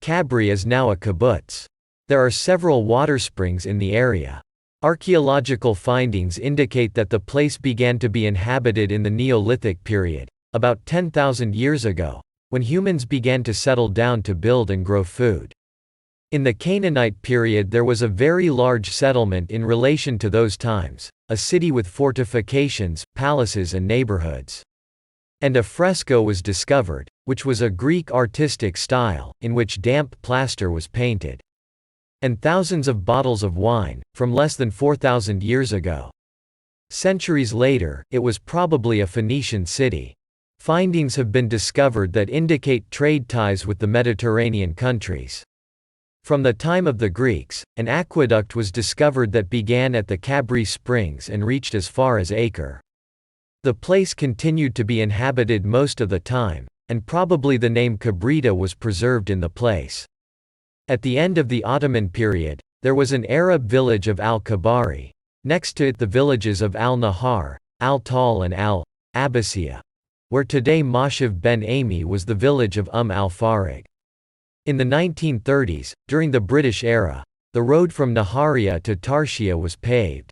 Kabri is now a kibbutz. There are several water springs in the area. Archaeological findings indicate that the place began to be inhabited in the Neolithic period, about 10,000 years ago, when humans began to settle down to build and grow food. In the Canaanite period there was a very large settlement in relation to those times, a city with fortifications, palaces and neighborhoods. And a fresco was discovered, which was a Greek artistic style, in which damp plaster was painted. And thousands of bottles of wine, from less than 4,000 years ago. Centuries later, it was probably a Phoenician city. Findings have been discovered that indicate trade ties with the Mediterranean countries. From the time of the Greeks, an aqueduct was discovered that began at the Kabri Springs and reached as far as Acre. The place continued to be inhabited most of the time, and probably the name Kabrita was preserved in the place. At the end of the Ottoman period, there was an Arab village of al-Kabari. Next to it the villages of al-Nahar, al-Tal and al-Abbasiyah, where today Moshev ben Ami was the village of al-Farag. In the 1930s, during the British era, the road from Nahariya to Tarshiya was paved.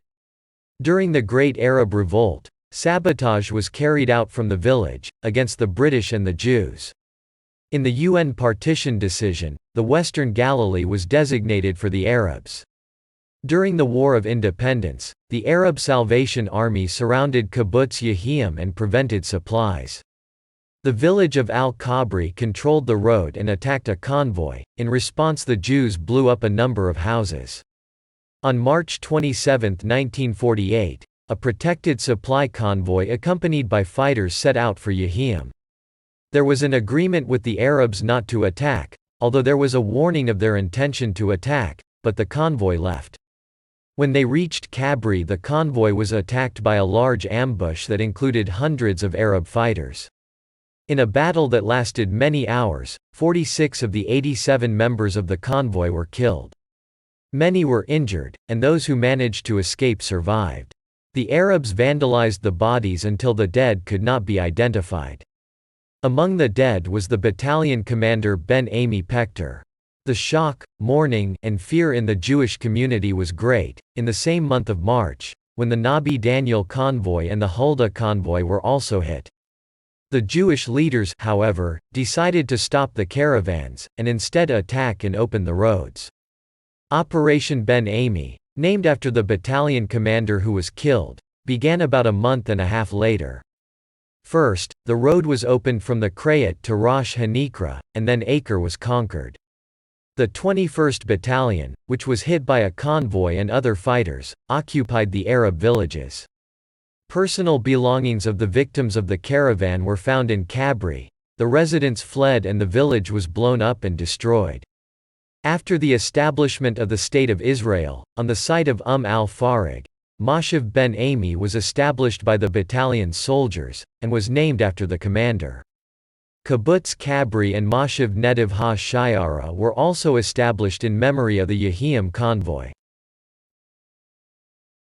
During the Great Arab Revolt, sabotage was carried out from the village, against the British and the Jews. In the UN partition decision, the Western Galilee was designated for the Arabs. During the War of Independence, the Arab Salvation Army surrounded Kibbutz Yehiam and prevented supplies. The village of al-Kabri controlled the road and attacked a convoy. In response, the Jews blew up a number of houses. On March 27, 1948, a protected supply convoy accompanied by fighters set out for Yehiam. There was an agreement with the Arabs not to attack, although there was a warning of their intention to attack, but the convoy left. When they reached Kabri, the convoy was attacked by a large ambush that included hundreds of Arab fighters. In a battle that lasted many hours, 46 of the 87 members of the convoy were killed. Many were injured, and those who managed to escape survived. The Arabs vandalized the bodies until the dead could not be identified. Among the dead was the battalion commander Ben Ami Pector. The shock, mourning, and fear in the Jewish community was great. In the same month of March, when the Nabi Daniel convoy and the Hulda convoy were also hit. The Jewish leaders, however, decided to stop the caravans, and instead attack and open the roads. Operation Ben Ami, named after the battalion commander who was killed, began about a month and a half later. First, the road was opened from the Krayat to Rosh Hanikra, and then Acre was conquered. The 21st Battalion, which was hit by a convoy and other fighters, occupied the Arab villages. Personal belongings of the victims of the caravan were found in Kabri. The residents fled and the village was blown up and destroyed. After the establishment of the State of Israel, on the site of al-Farag, Moshev ben Ami was established by the battalion's soldiers, and was named after the commander. Kibbutz Kabri and Moshev Netiv ha-Shayara were also established in memory of the Yehiam convoy.